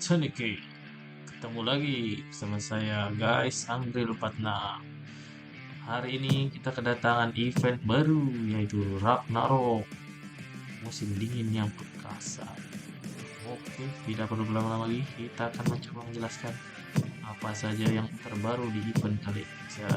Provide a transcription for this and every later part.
Tsuniki. Ketemu lagi bersama saya guys, Amril 46. Hari ini kita kedatangan event baru yaitu Ragnarok, musim dingin yang perkasa. Oke, tidak perlu berlama-lama lagi, kita akan mencoba menjelaskan apa saja yang terbaru di event kali ini.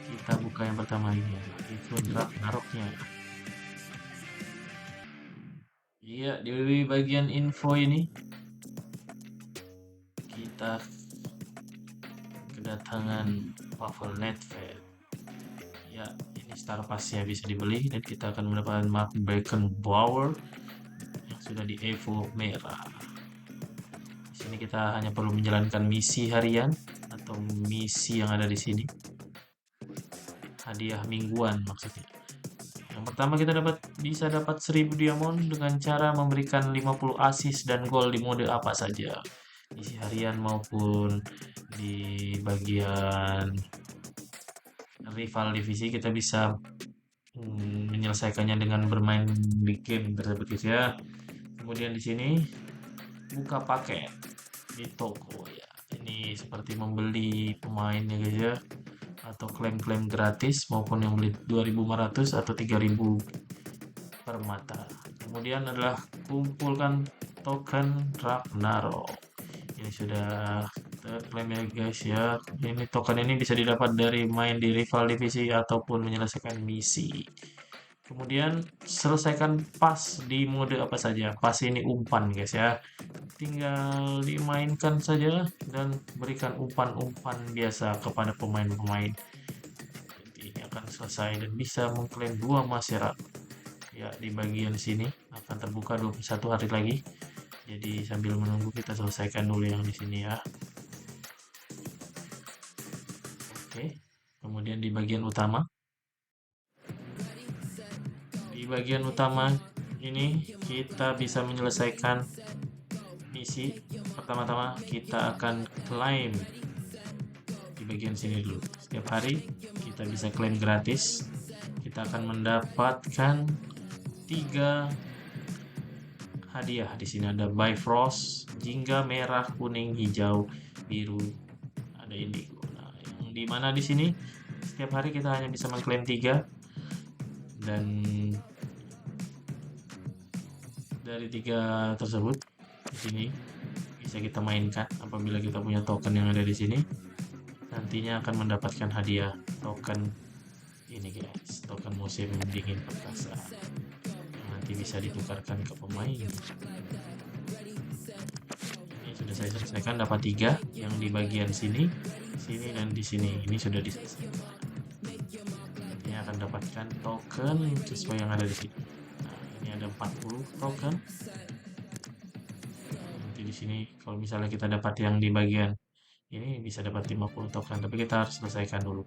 Kita buka yang pertama ini, event Ragnaroknya. Iya, di bagian info ini kita kedatangan Pavel Nedved. Ya, ini Star Pass-nya bisa dibeli dan kita akan mendapatkan Mark Beckenbauer yang sudah di Evo merah. Di sini kita hanya perlu menjalankan misi harian atau misi yang ada di sini. Hadiah mingguan maksudnya. Yang pertama kita bisa dapat 1000 diamond dengan cara memberikan 50 assist dan gol di mode apa saja. Misi harian maupun di bagian rival divisi kita bisa menyelesaikannya dengan bermain di game tersebut guys ya. Kemudian di sini buka paket di toko ya. Ini seperti membeli pemainnya guys ya, atau klaim-klaim gratis maupun yang beli 2.500 atau 3.000 per mata. Kemudian adalah kumpulkan token Ragnarok. Ini sudah terklaim ya guys ya. Ini token ini bisa didapat dari main di rival divisi ataupun menyelesaikan misi. Kemudian selesaikan pas di mode apa saja. Pas ini umpan guys ya. Tinggal dimainkan saja dan berikan umpan-umpan biasa kepada pemain-pemain. Ini akan selesai dan bisa mengklaim 2 masyarakat. Ya, di bagian sini akan terbuka 21 hari lagi. Jadi sambil menunggu kita selesaikan dulu yang di sini ya. Oke. Kemudian di bagian utama. Di bagian utama ini kita bisa menyelesaikan misi. Pertama-tama kita akan klaim di bagian sini dulu. Setiap hari kita bisa klaim gratis. Kita akan mendapatkan 3 hadiah. Di sini ada Bifrost, jingga merah, kuning, hijau, biru, ada indigo. Nah, yang di mana di sini setiap hari kita hanya bisa mengklaim 3 dan dari 3 tersebut di sini bisa kita mainkan apabila kita punya token yang ada di sini. Nantinya akan mendapatkan hadiah token ini guys, token musim dingin perkasa yang nanti bisa ditukarkan ke pemain. Ini sudah saya selesaikan, dapat 3 yang di bagian sini, sini dan di sini. Ini sudah diselesaikan. Nantinya akan dapatkan token sesuai yang ada di sini. Nah, ini ada 40 token. Nanti di sini kalau misalnya kita dapat yang di bagian ini bisa dapat 50 token, tapi kita harus selesaikan dulu.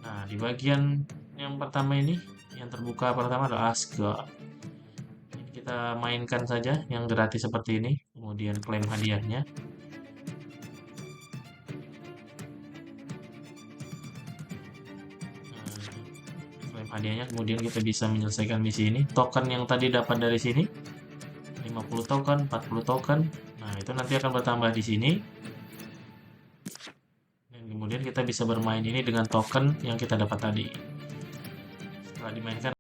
Nah, di bagian yang pertama ini, yang terbuka pertama adalah Asgard. Ini kita mainkan saja yang gratis seperti ini, kemudian klaim hadiahnya. Klaim hadiahnya, kemudian kita bisa menyelesaikan misi ini. Token yang tadi dapat dari sini, 50 token, 40 token. Nah, itu nanti akan bertambah di sini. Dan kemudian kita bisa bermain ini dengan token yang kita dapat tadi. Setelah dimainkan,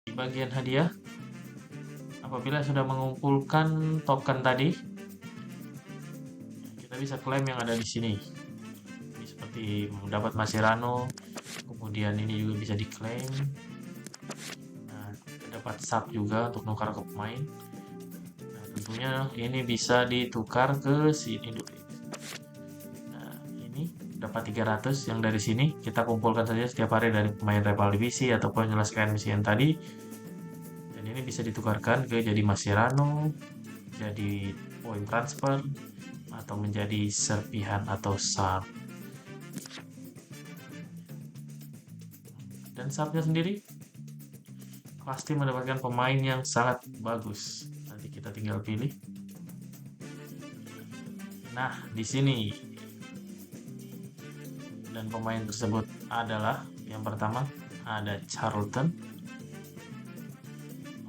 di bagian hadiah, apabila sudah mengumpulkan token tadi, kita bisa klaim yang ada di sini. Ini seperti mendapat Mascherano, kemudian ini juga bisa diklaim. Nah, dapat sub juga untuk nukar ke pemain. Nah, tentunya ini bisa ditukar ke sini dulu. Nah, ini dapat 300 yang dari sini. Kita kumpulkan saja setiap hari dari pemain rival divisi ataupun menyelesaikan misi yang tadi. Dan ini bisa ditukarkan ke jadi Mascherano, jadi poin transfer, atau menjadi serpihan atau sub. Dan subnya sendiri pasti mendapatkan pemain yang sangat bagus. Nanti kita tinggal pilih. Nah, di sini. Dan pemain tersebut adalah yang pertama ada Charlton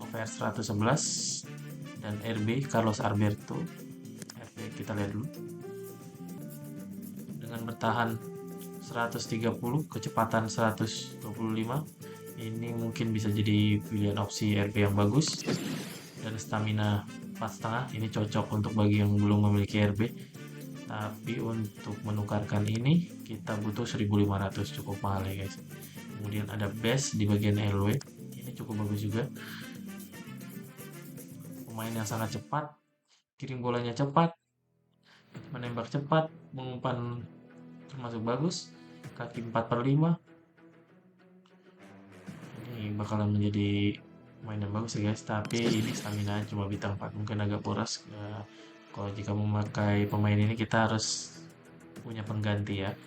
OVR 111 dan RB Carlos Alberto. RB kita lihat dulu. Dengan bertahan 130, kecepatan 125. Ini mungkin bisa jadi pilihan opsi RB yang bagus. Dan stamina 4,5, ini cocok untuk bagi yang belum memiliki RB. Tapi untuk menukarkan ini kita butuh 1500, cukup mahal ya guys. Kemudian ada best di bagian LW, ini cukup bagus juga. Pemain yang sangat cepat, kirim bolanya cepat, menembak cepat, mengumpan termasuk bagus. Kaki 4/5. Ini bakalan menjadi pemain yang bagus ya guys. Tapi ini stamina cuma bintang 4, mungkin agak boros. Kalau jika memakai pemain ini kita harus punya pengganti ya,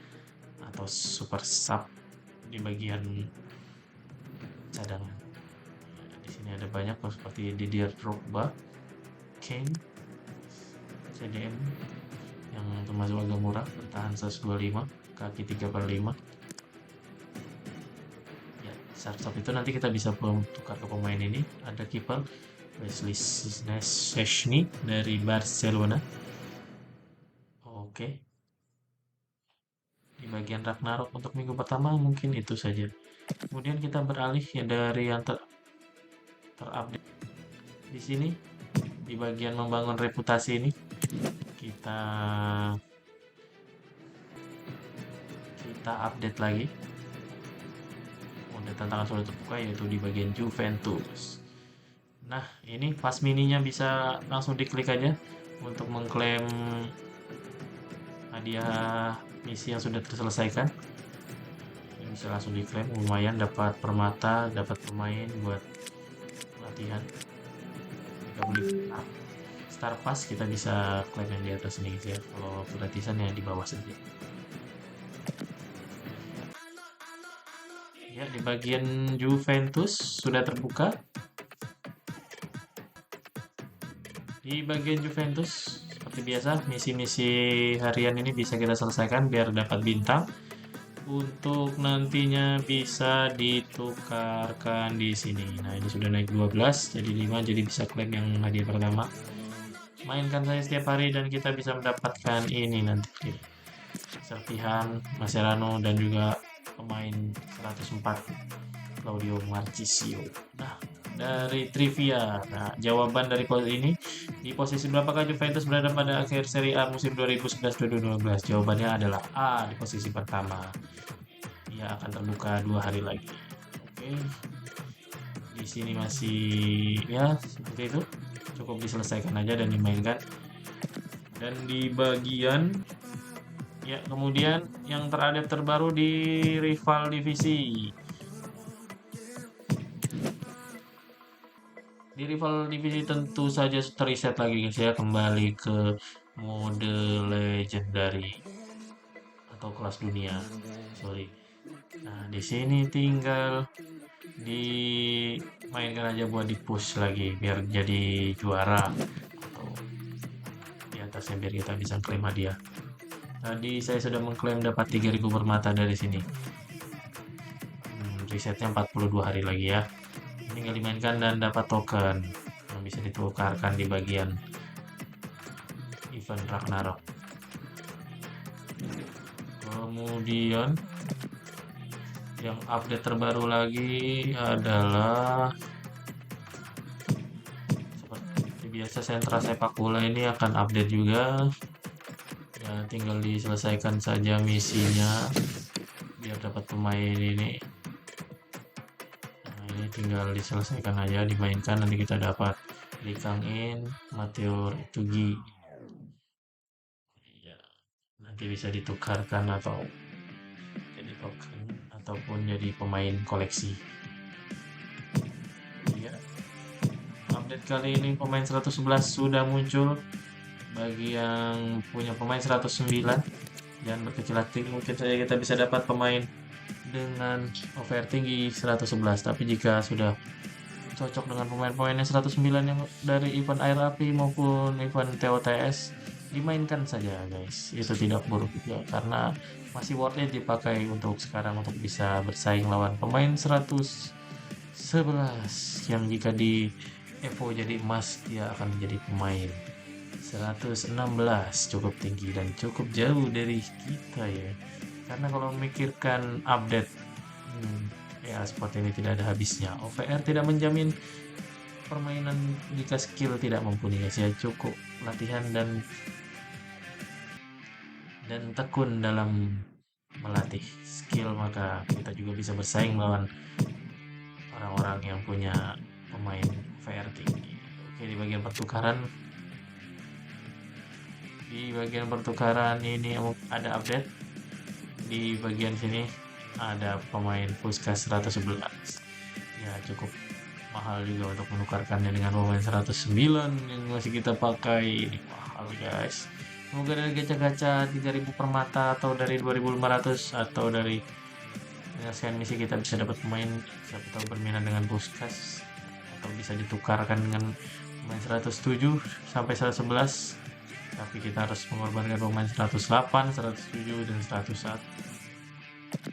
atau super sub di bagian cadangan. Di sini ada banyak seperti Didier Drogba, Kane, CDM yang termasuk agak murah, bertahan 125, kaki 3/5. Ya, sub itu nanti kita bisa tukar ke pemain ini. Ada kiper Wesley Szczesny dari Barcelona. Oke. Di bagian Ragnarok untuk minggu pertama mungkin itu saja. Kemudian kita beralih ya dari yang terupdate di sini di bagian membangun reputasi ini. Kita update lagi. Mode tantangan sudah terbuka yaitu di bagian Juventus. Nah, ini pas mininya bisa langsung diklik aja untuk mengklaim hadiah misi yang sudah terselesaikan. Ini bisa langsung diklaim, lumayan dapat permata, dapat pemain buat latihan. Jika beli Star Pass kita bisa klaim yang di atas ini ya. Kalau gratisan yang di bawah saja. Ya, di bagian Juventus sudah terbuka. Di bagian Juventus, seperti biasa, misi-misi harian ini bisa kita selesaikan biar dapat bintang. Untuk nantinya bisa ditukarkan di sini. Nah, ini sudah naik 12, jadi 5, jadi bisa klaim yang hadiah pertama. Mainkan saja setiap hari dan kita bisa mendapatkan ini nanti. Serpihan, Mascherano, dan juga pemain 104, Claudio Marchisio. Nah, dari trivia. Nah, jawaban dari ini, di posisi berapakah Juventus berada pada akhir Serie A musim 2011-2012? Jawabannya adalah A, di posisi pertama. Ia akan terbuka 2 hari lagi. Oke. Di sini masih ya seperti itu. Cukup diselesaikan aja dan dimainkan. Dan di bagian ya kemudian yang terbaru di rival divisi. Di rival divisi tentu saja terreset lagi guys ya, kembali ke mode legendary atau kelas dunia. Sorry. Nah, di sini tinggal dimainkan aja buat di-push lagi biar jadi juara atau di atasnya biar kita bisa klaim hadiah. Tadi saya sudah mengklaim dapat 3000 permata dari sini. Resetnya 42 hari lagi ya. Tinggal dimainkan dan dapat token yang bisa ditukarkan di bagian event Ragnarok. Kemudian yang update terbaru lagi adalah seperti biasa sentra sepak bola ini akan update juga. Ya, tinggal diselesaikan saja misinya biar dapat pemain ini. Tinggal diselesaikan aja, dimainkan, nanti kita dapat Lee Kang-in, Matteo Retugi. Ya, nanti bisa ditukarkan atau jadi token ataupun jadi pemain koleksi. Ya. update kali ini pemain 111 sudah muncul. Bagi yang punya pemain 109, jangan berkecil hati, mungkin saja kita bisa dapat pemain dengan OVR tinggi 111. Tapi jika sudah cocok dengan pemain-pemain yang 109 yang dari event air api maupun event TOTS, dimainkan saja guys. Itu tidak buruk juga karena masih worth it dipakai untuk sekarang untuk bisa bersaing lawan pemain 111 yang jika di Evo jadi emas dia akan menjadi pemain 116, cukup tinggi dan cukup jauh dari kita ya. Karena kalau memikirkan update ya sport ini tidak ada habisnya. OVR tidak menjamin permainan jika skill tidak mumpuni guys ya. Cukup latihan dan tekun dalam melatih skill, maka kita juga bisa bersaing melawan orang-orang yang punya pemain OVR tinggi. Oke, di bagian pertukaran ini ada update. Di bagian sini ada pemain Puskas 111 ya, cukup mahal juga untuk menukarkannya dengan pemain 109 yang masih kita pakai. Ini mahal guys. Semoga dari gacha-gacha 3000 per mata atau dari 2500 atau dari menyelesaikan misi kita bisa dapat pemain, siapa tahu berminat dengan Puskas atau bisa ditukarkan dengan pemain 107 sampai 111. Tapi kita harus mengorbankan pemain 108, 107 dan 101.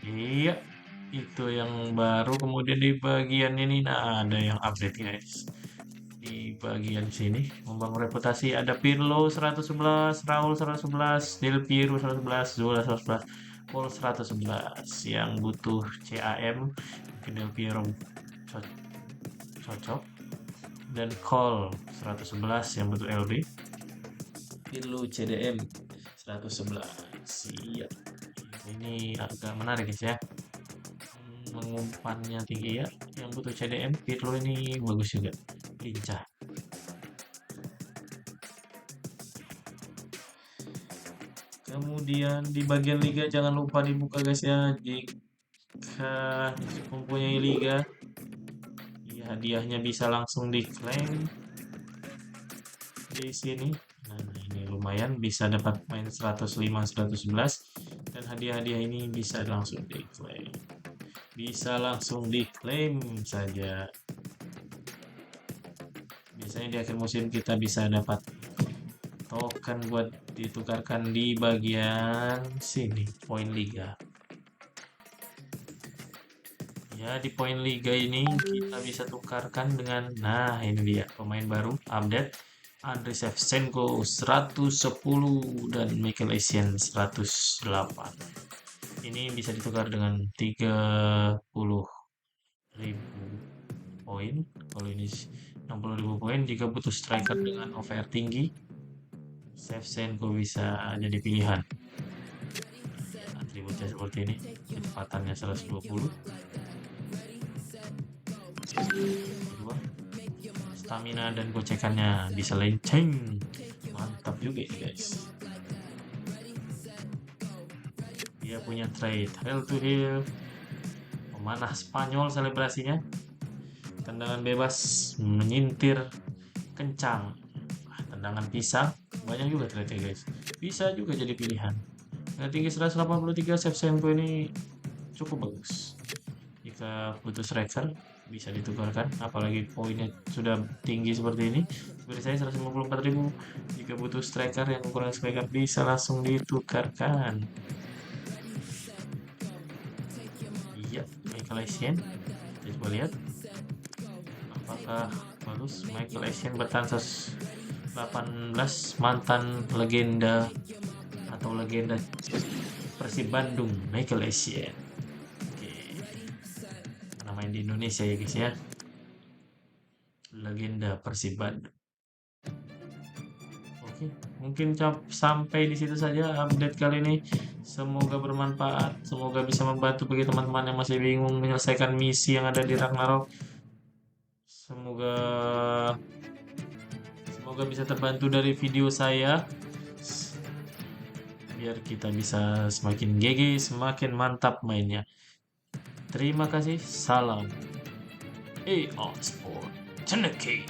Iya, itu yang baru. Kemudian di bagian ini ada yang update guys. Di bagian sini membangun reputasi ada Pirlo 111, Raul 111, Del Piero 111, Zola 111, Paul 111. Yang butuh CAM mungkin Del Piero cocok, dan Cole 111 yang butuh LB. Pirlo CDM 111. Siap. Ini agak menarik guys ya. Mengumpannya tinggi ya. Yang butuh CDM Pirlo ini bagus juga. Lincah. Kemudian di bagian liga jangan lupa dibuka guys ya. Jika mempunyai liga, ya hadiahnya bisa langsung diklaim di sini. Nah, ini lumayan bisa dapat main 105, 111 dan hadiah-hadiah ini bisa langsung diklaim. Bisa langsung diklaim saja. Biasanya di akhir musim kita bisa dapat token buat ditukarkan di bagian sini, poin liga. Ya, di poin liga ini kita bisa tukarkan dengan, nah ini dia pemain baru update. Andriy Shevchenko 110 dan Michael Essien 108. Ini bisa ditukar dengan 30.000 poin. Kalau ini 60.000 poin. Jika butuh striker dengan OVR tinggi, Shevchenko bisa jadi pilihan. Atributnya seperti ini, kecepatannya 120. Stamina dan gocekannya bisa lenceng, mantap juga guys. Dia punya trade Hell to Heal, pemanah Spanyol selebrasinya, tendangan bebas, menyintir kencang, tendangan pisang, banyak juga trade guys. Bisa juga jadi pilihan. Dengan tinggi 183 Shevchenko ini cukup bagus. Jika butuh striker bisa ditukarkan, apalagi poinnya sudah tinggi seperti ini. Seperti saya 154.000. Jika butuh striker yang ukuran striker bisa langsung ditukarkan. Iya, Michael Essien. Kita coba lihat apakah bagus. Michael Essien bertahan 118, mantan legenda atau legenda Persib Bandung, Michael Essien. Main di Indonesia ya guys ya, legenda Persib Bandung. Oke, mungkin sampai di situ saja update kali ini. Semoga bermanfaat, semoga bisa membantu bagi teman-teman yang masih bingung menyelesaikan misi yang ada di Ragnarok. Semoga bisa terbantu dari video saya, biar kita bisa semakin GG, semakin mantap mainnya. Terima kasih, salam EA Sport Teneki.